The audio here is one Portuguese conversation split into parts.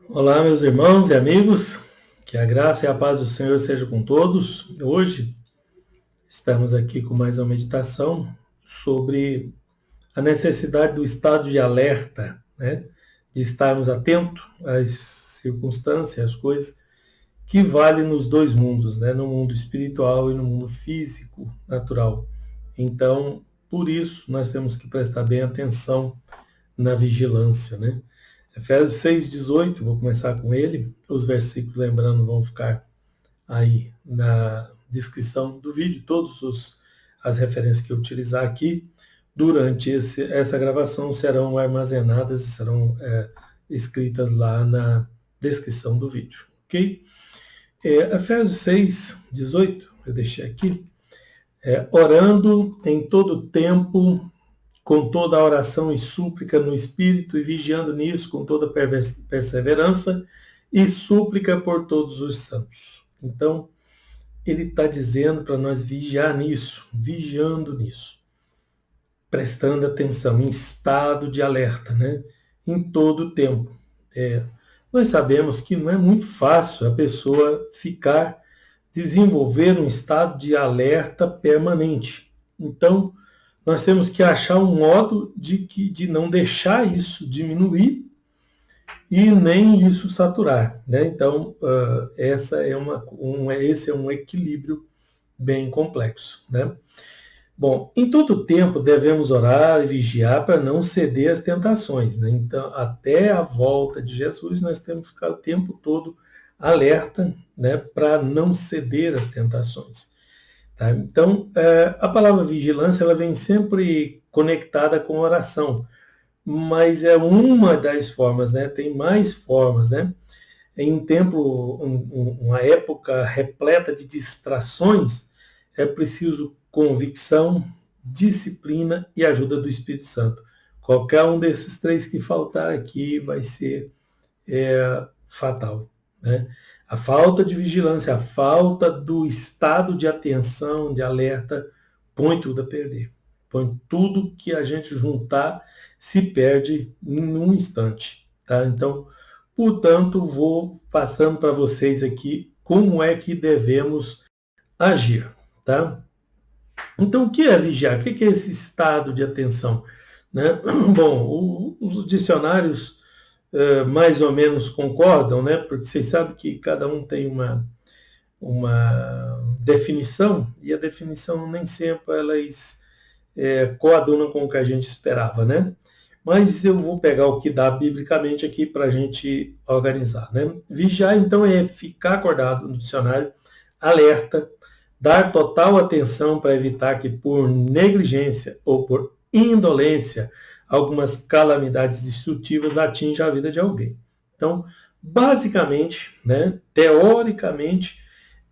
Olá, meus irmãos e amigos, que a graça e a paz do Senhor seja com todos. Hoje estamos aqui com mais uma meditação sobre a necessidade do estado de alerta, né? De estarmos atentos às circunstâncias, às coisas que valem nos dois mundos, né? No mundo espiritual e no mundo físico, natural. Então, por isso, nós temos que prestar bem atenção na vigilância, né? Efésios 6,18, vou começar com ele. Os versículos, lembrando, vão ficar aí na descrição do vídeo. As referências que eu utilizar aqui durante essa gravação serão armazenadas e serão escritas lá na descrição do vídeo, ok? Efésios 6,18, eu deixei aqui. Orando em todo tempo, com toda a oração e súplica no Espírito, e vigiando nisso com toda perseverança e súplica por todos os santos. Então, ele está dizendo para nós vigiar nisso, vigiando nisso, prestando atenção, em estado de alerta, né? Em todo o tempo. Nós sabemos que não é muito fácil a pessoa desenvolver um estado de alerta permanente. Então, nós temos que achar um modo de não deixar isso diminuir e nem isso saturar, né? Então, esse é um equilíbrio bem complexo, né? Bom, em todo tempo devemos orar e vigiar para não ceder às tentações, né? Então, até a volta de Jesus, nós temos que ficar o tempo todo alerta, né, para não ceder às tentações. Tá? Então, a palavra vigilância ela vem sempre conectada com oração, mas é uma das formas, né? Tem mais formas, né? Em um tempo, uma época repleta de distrações, é preciso convicção, disciplina e ajuda do Espírito Santo. Qualquer um desses três que faltar aqui vai ser fatal, né? A falta de vigilância, a falta do estado de atenção, de alerta, põe tudo a perder. Põe tudo que a gente juntar, se perde num instante. Tá? Então, portanto, vou passando para vocês aqui como é que devemos agir. Tá? Então, o que é vigiar? O que é esse estado de atenção? Né? Bom, os dicionários mais ou menos concordam, né? Porque vocês sabem que cada um tem uma definição, e a definição nem sempre elas coadunam com o que a gente esperava, né? Mas eu vou pegar o que dá biblicamente aqui para a gente organizar, né? Vigiar, então, é ficar acordado no dicionário, alerta, dar total atenção para evitar que por negligência ou por indolência algumas calamidades destrutivas atinjam a vida de alguém. Então, basicamente, né, teoricamente,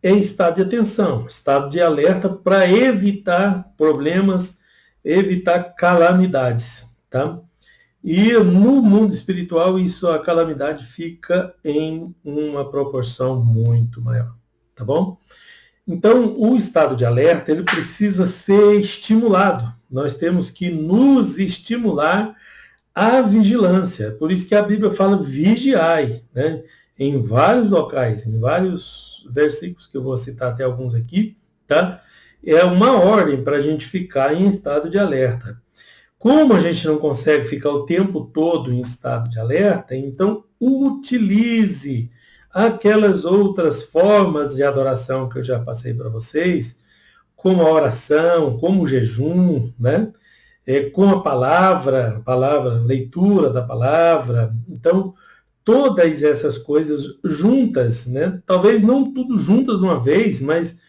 é estado de atenção, estado de alerta para evitar problemas, evitar calamidades, tá? E no mundo espiritual, a calamidade fica em uma proporção muito maior, tá bom? Então, o estado de alerta, ele precisa ser estimulado. Nós temos que nos estimular à vigilância. Por isso que a Bíblia fala vigiai, né? Em vários locais, em vários versículos, que eu vou citar até alguns aqui, tá? É uma ordem para a gente ficar em estado de alerta. Como a gente não consegue ficar o tempo todo em estado de alerta, então utilize aquelas outras formas de adoração que eu já passei para vocês, como a oração, como o jejum, né? Com a palavra, leitura da palavra. Então, todas essas coisas juntas, né? Talvez não tudo juntas de uma vez, mas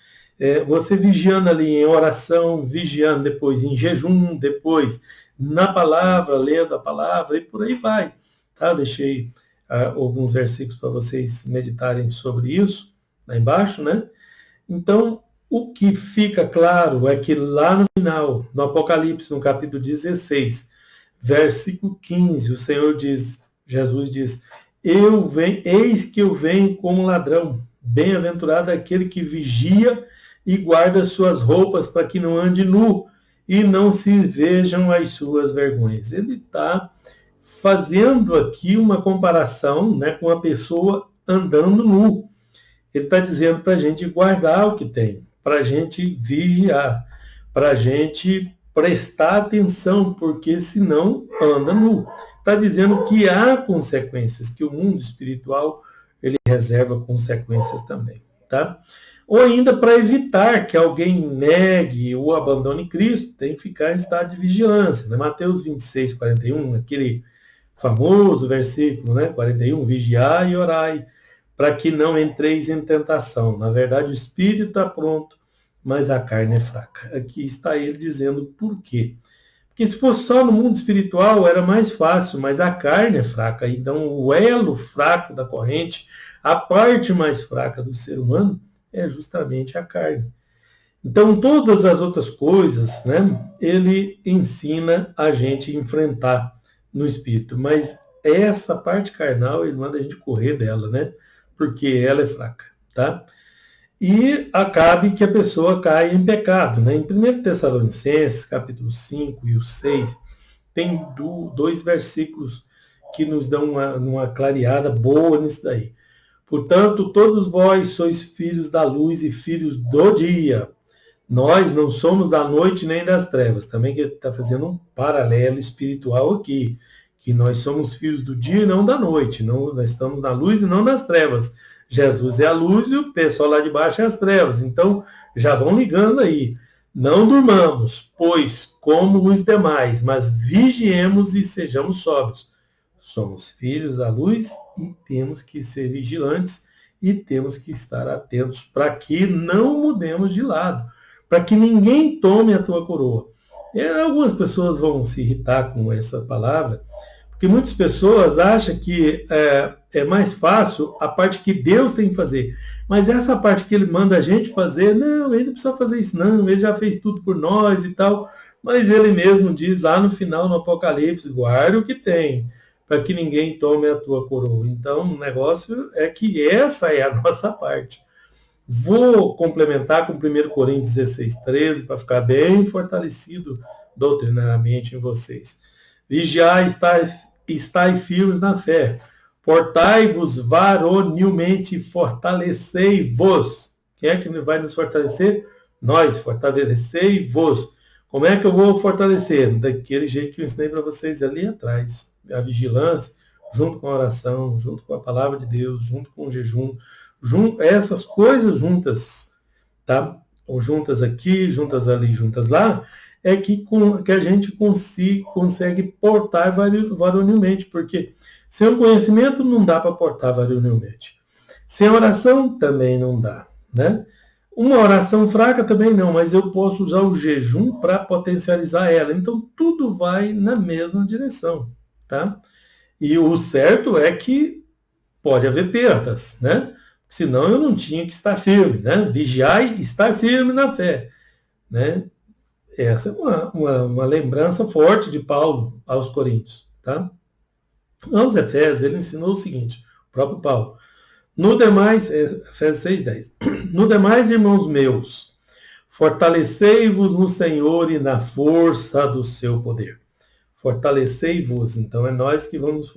você vigiando ali em oração, vigiando depois em jejum, depois na palavra, lendo a palavra, e por aí vai. Tá? Deixei alguns versículos para vocês meditarem sobre isso, lá embaixo, né? Então, o que fica claro é que lá no final, no Apocalipse, no capítulo 16, versículo 15, o Senhor diz, Jesus diz, eis que eu venho como ladrão, bem-aventurado aquele que vigia e guarda suas roupas para que não ande nu e não se vejam as suas vergonhas. Ele está fazendo aqui uma comparação, né, com a pessoa andando nu. Ele está dizendo para a gente guardar o que tem, para a gente vigiar, para a gente prestar atenção, porque senão anda nu. Está dizendo que há consequências, que o mundo espiritual ele reserva consequências também, tá? Ou ainda para evitar que alguém negue ou abandone Cristo, tem que ficar em estado de vigilância. Né? Mateus 26, 41, aquele famoso versículo, né? 41, vigiai e orai, para que não entreis em tentação. Na verdade, o espírito está pronto, mas a carne é fraca. Aqui está ele dizendo por quê. Porque se fosse só no mundo espiritual, era mais fácil, mas a carne é fraca. Então, o elo fraco da corrente, a parte mais fraca do ser humano, é justamente a carne. Então, todas as outras coisas, né, ele ensina a gente a enfrentar no espírito. Mas essa parte carnal, ele manda a gente correr dela, né? Porque ela é fraca, tá? E acabe que a pessoa cai em pecado, né? Em 1 Tessalonicenses, capítulo 5 e o 6, tem dois versículos que nos dão uma clareada boa nisso daí. Portanto, todos vós sois filhos da luz e filhos do dia. Nós não somos da noite nem das trevas. Também que ele está fazendo um paralelo espiritual aqui, que nós somos filhos do dia e não da noite. Não, nós estamos na luz e não nas trevas. Jesus é a luz e o pessoal lá de baixo é as trevas. Então, já vão ligando aí. Não durmamos, pois, como os demais, mas vigiemos e sejamos sóbrios. Somos filhos da luz e temos que ser vigilantes e temos que estar atentos para que não mudemos de lado, para que ninguém tome a tua coroa. Algumas pessoas vão se irritar com essa palavra, porque muitas pessoas acham que é mais fácil a parte que Deus tem que fazer. Mas essa parte que ele manda a gente fazer, não, ele não precisa fazer isso não, ele já fez tudo por nós e tal. Mas ele mesmo diz lá no final, no Apocalipse, guarda o que tem, para que ninguém tome a tua coroa. Então, o negócio é que essa é a nossa parte. Vou complementar com 1 Coríntios 16, 13, para ficar bem fortalecido doutrinariamente em vocês. Vigiai, estai firmes na fé. Portai-vos varonilmente, fortalecei-vos. Quem é que vai nos fortalecer? Nós, fortalecei-vos. Como é que eu vou fortalecer? Daquele jeito que eu ensinei para vocês ali atrás. A vigilância, junto com a oração, junto com a palavra de Deus, junto com o jejum, essas coisas juntas, tá? Ou juntas aqui, juntas ali, juntas lá, é que a gente consegue portar varonilmente, porque sem o conhecimento não dá para portar varonilmente. Sem oração também não dá, né? Uma oração fraca também não, mas eu posso usar o jejum para potencializar ela. Então, tudo vai na mesma direção, tá? E o certo é que pode haver perdas, né? Senão eu não tinha que estar firme, né? Vigiai e estar firme na fé, né? Essa é uma lembrança forte de Paulo aos Coríntios, tá? Aos Efésios, ele ensinou o seguinte, o próprio Paulo. No demais, Efésios 6:10. No demais, irmãos meus, fortalecei-vos no Senhor e na força do seu poder. Fortalecei-vos, então é nós que vamos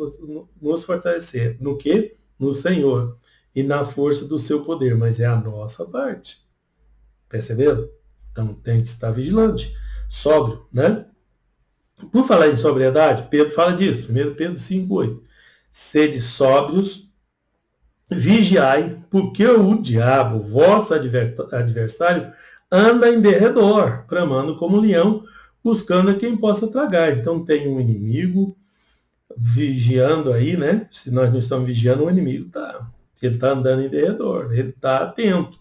nos fortalecer. No quê? No Senhor e na força do seu poder, mas é a nossa parte. Perceberam? Então tem que estar vigilante, sóbrio, né? Por falar em sobriedade, Pedro fala disso, 1 Pedro 5:8. Sede sóbrios, vigiai, porque o diabo, vosso adversário, anda em derredor, bramando como leão, buscando a quem possa tragar. Então tem um inimigo vigiando aí, né? Se nós não estamos vigiando, o inimigo ele está andando em derredor, ele está atento.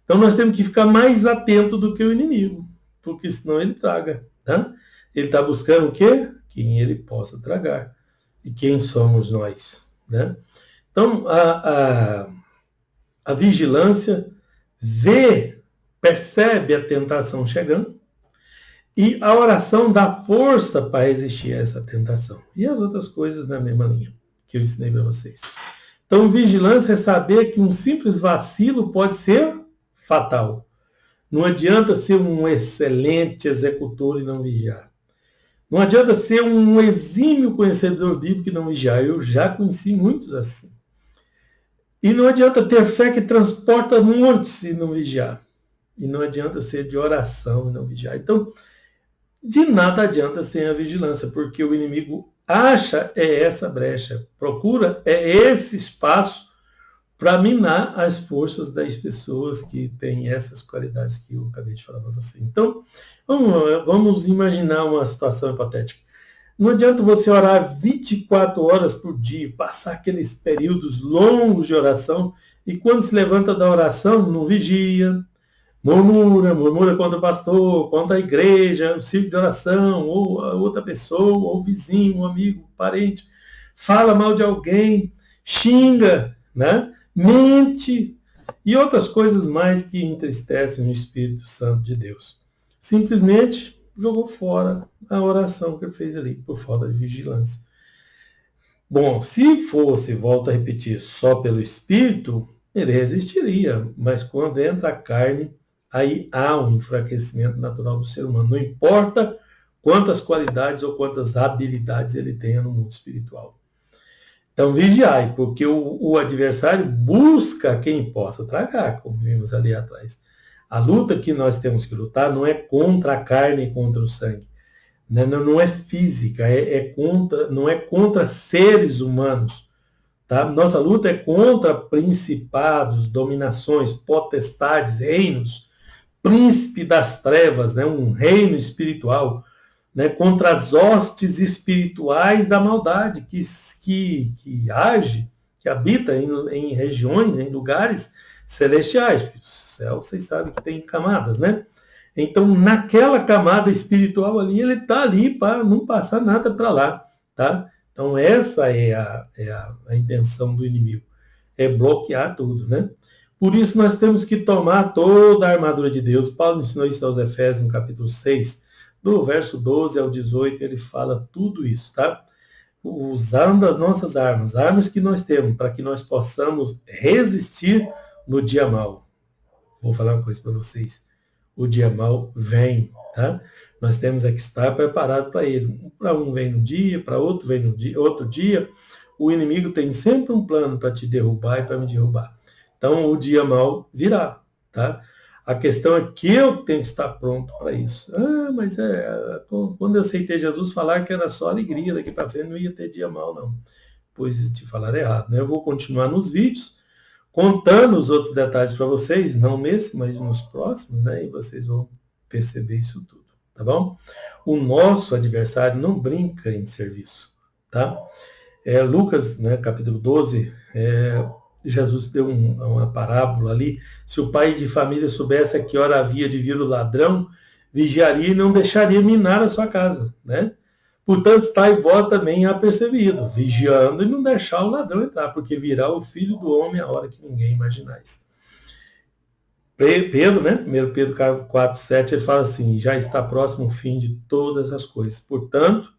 Então nós temos que ficar mais atento do que o inimigo, porque senão ele traga, tá? Ele está buscando o quê? Quem ele possa tragar. E quem somos nós, né? Então, a vigilância percebe a tentação chegando e a oração dá força para resistir a essa tentação. E as outras coisas na mesma linha que eu ensinei para vocês. Então, vigilância é saber que um simples vacilo pode ser fatal. Não adianta ser um excelente executor e não vigiar. Não adianta ser um exímio conhecedor bíblico e não vigiar. Eu já conheci muitos assim. E não adianta ter fé que transporta montes e não vigiar. E não adianta ser de oração e não vigiar. Então, de nada adianta sem a vigilância, porque o inimigo acha essa brecha, procura esse espaço para minar as forças das pessoas que têm essas qualidades que eu acabei de falar para você. Então, vamos imaginar uma situação hipotética. Não adianta você orar 24 horas por dia, passar aqueles períodos longos de oração, e quando se levanta da oração, não vigia, murmura contra o pastor, contra a igreja, o círculo de oração, ou a outra pessoa, ou o vizinho, um amigo, um parente, fala mal de alguém, xinga, né? Mente e outras coisas mais que entristecem o Espírito Santo de Deus. Simplesmente jogou fora a oração que ele fez ali, por falta de vigilância. Bom, se fosse, volto a repetir, só pelo Espírito, ele resistiria, mas quando entra a carne, aí há um enfraquecimento natural do ser humano. Não importa quantas qualidades ou quantas habilidades ele tenha no mundo espiritual. Então, vigiai, porque o adversário busca quem possa tragar, como vimos ali atrás. A luta que nós temos que lutar não é contra a carne e contra o sangue. Não é física, não é contra seres humanos. Tá? Nossa luta é contra principados, dominações, potestades, reinos, príncipe das trevas, né? Um reino espiritual, né? Contra as hostes espirituais da maldade que age, que habita em regiões, em lugares celestiais. O céu, vocês sabem que tem camadas, né? Então, naquela camada espiritual ali, ele está ali para não passar nada para lá, tá? Então, essa é a intenção do inimigo, é bloquear tudo, né? Por isso, nós temos que tomar toda a armadura de Deus. Paulo ensinou isso aos Efésios, no capítulo 6, do verso 12 ao 18, ele fala tudo isso, tá? Usando as nossas armas que nós temos, para que nós possamos resistir no dia mau. Vou falar uma coisa para vocês. O dia mau vem, tá? Nós temos que estar preparados para ele. Para um vem no dia, para outro vem no dia, outro dia. O inimigo tem sempre um plano para te derrubar e para me derrubar. Então, o dia mau virá, tá? A questão é que eu tenho que estar pronto para isso. Mas quando eu aceitei Jesus, falar que era só alegria, daqui para frente não ia ter dia mau, não. Pois te falaram errado, né? Eu vou continuar nos vídeos, contando os outros detalhes para vocês, não nesse, mas nos próximos, né? E vocês vão perceber isso tudo, tá bom? O nosso adversário não brinca em serviço, tá? Lucas, né, capítulo 12, Jesus deu uma parábola ali. Se o pai de família soubesse a que hora havia de vir o ladrão, vigiaria e não deixaria minar a sua casa, né? Portanto, estai vós também apercebidos, vigiando e não deixar o ladrão entrar, porque virá o Filho do Homem a hora que ninguém imaginais. Pedro, né? 1 Pedro 4,7, ele fala assim, já está próximo o fim de todas as coisas. Portanto,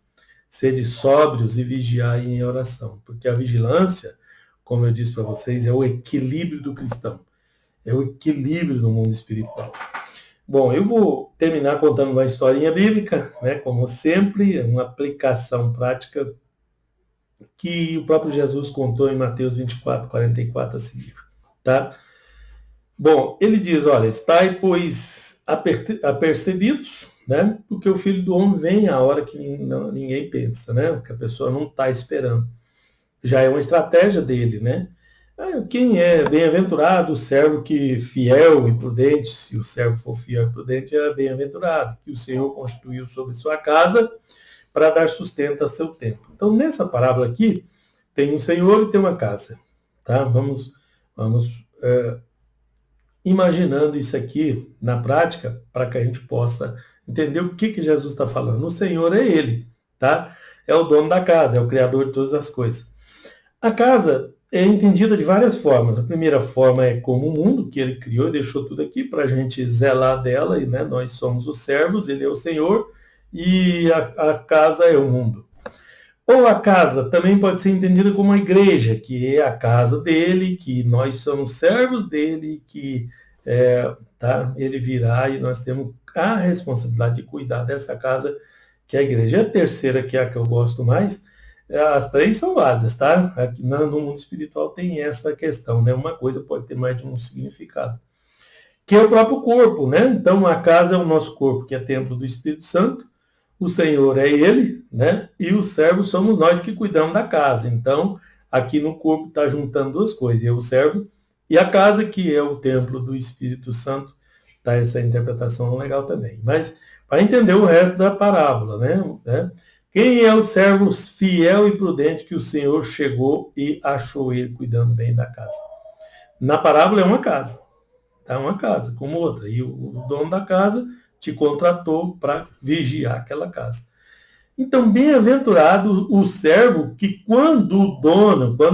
sede sóbrios e vigiai em oração, porque a vigilância, como eu disse para vocês, é o equilíbrio do cristão, é o equilíbrio do mundo espiritual. Bom, eu vou terminar contando uma historinha bíblica, né? Como sempre, uma aplicação prática que o próprio Jesus contou em Mateus 24, 44 a seguir, tá? Bom, ele diz, olha, estai, pois, apercebidos, né? Porque o Filho do Homem vem a hora que ninguém pensa, né? Que a pessoa não está esperando. Já é uma estratégia dele, né? Quem é bem-aventurado, o servo que fiel e prudente, se o servo for fiel e prudente, é bem-aventurado, que o Senhor constituiu sobre sua casa para dar sustento a seu tempo. Então, nessa parábola aqui, tem um Senhor e tem uma casa, tá? Vamos imaginando isso aqui na prática, para que a gente possa entender o que Jesus está falando. O Senhor é Ele, tá? É o dono da casa, é o Criador de todas as coisas. A casa é entendida de várias formas. A primeira forma é como o mundo, que ele criou e deixou tudo aqui para a gente zelar dela, e né, nós somos os servos, ele é o Senhor, e a casa é o mundo. Ou a casa também pode ser entendida como a igreja, que é a casa dele, que nós somos servos dele, que ele virá e nós temos a responsabilidade de cuidar dessa casa que é a igreja. E a terceira, que é a que eu gosto mais, as três são válidas, tá? Aqui no mundo espiritual tem essa questão, né? Uma coisa pode ter mais de um significado. Que é o próprio corpo, né? Então a casa é o nosso corpo, que é templo do Espírito Santo, o Senhor é Ele, né? E os servos somos nós que cuidamos da casa. Então, aqui no corpo está juntando duas coisas, o servo e a casa, que é o templo do Espírito Santo. Tá essa interpretação legal também. Mas, para entender o resto da parábola, né? Quem é o servo fiel e prudente que o Senhor chegou e achou ele cuidando bem da casa? Na parábola é uma casa. Tá? Uma casa, como outra. E o dono da casa te contratou para vigiar aquela casa. Então, bem-aventurado o servo que quando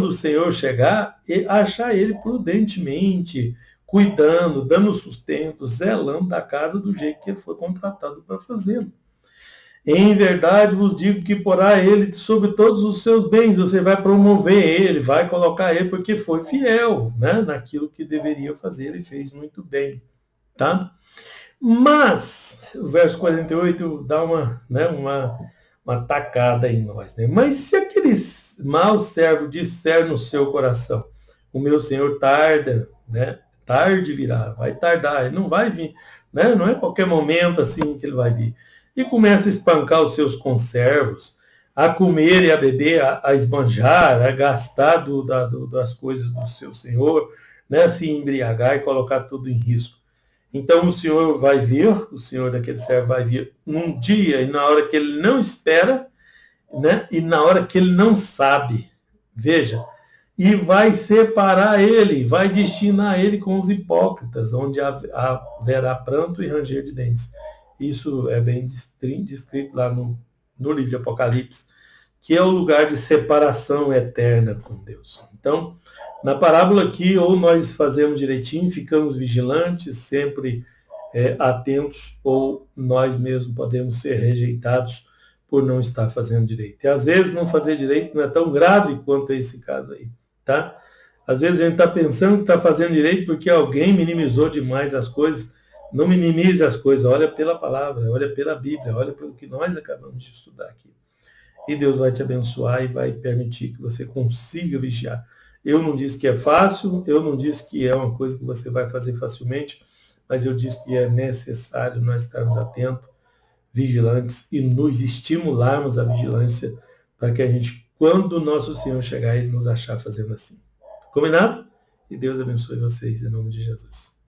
o Senhor chegar, achar ele prudentemente, cuidando, dando sustento, zelando da casa do jeito que ele foi contratado para fazê-lo. Em verdade vos digo que porá ele sobre todos os seus bens, você vai promover ele, vai colocar ele, porque foi fiel, né, naquilo que deveria fazer, ele fez muito bem. Tá? Mas, o verso 48 dá uma tacada em nós. Né? Mas se aquele mau servo disser no seu coração, o meu Senhor tarda, né? Tarde virá, vai tardar, ele não vai vir, né? Não é qualquer momento assim que ele vai vir. E começa a espancar os seus conservos, a comer e a beber, a esbanjar, a gastar das coisas do seu Senhor, né? Se embriagar e colocar tudo em risco. Então o Senhor vai vir, o Senhor daquele servo vai vir num dia e na hora que ele não espera, né? E na hora que ele não sabe. Veja, e vai separar ele, vai destinar ele com os hipócritas, onde haverá pranto e ranger de dentes. Isso é bem descrito lá no livro de Apocalipse, que é o lugar de separação eterna com Deus. Então, na parábola aqui, ou nós fazemos direitinho, ficamos vigilantes, sempre atentos, ou nós mesmos podemos ser rejeitados por não estar fazendo direito. E às vezes não fazer direito não é tão grave quanto esse caso aí, tá? Às vezes a gente está pensando que está fazendo direito porque alguém minimizou demais as coisas. Não minimize as coisas, olha pela palavra, olha pela Bíblia, olha pelo que nós acabamos de estudar aqui. E Deus vai te abençoar e vai permitir que você consiga vigiar. Eu não disse que é fácil, eu não disse que é uma coisa que você vai fazer facilmente, mas eu disse que é necessário nós estarmos atentos, vigilantes e nos estimularmos à vigilância para que a gente, quando o nosso Senhor chegar, ele nos achar fazendo assim. Combinado? E Deus abençoe vocês em nome de Jesus.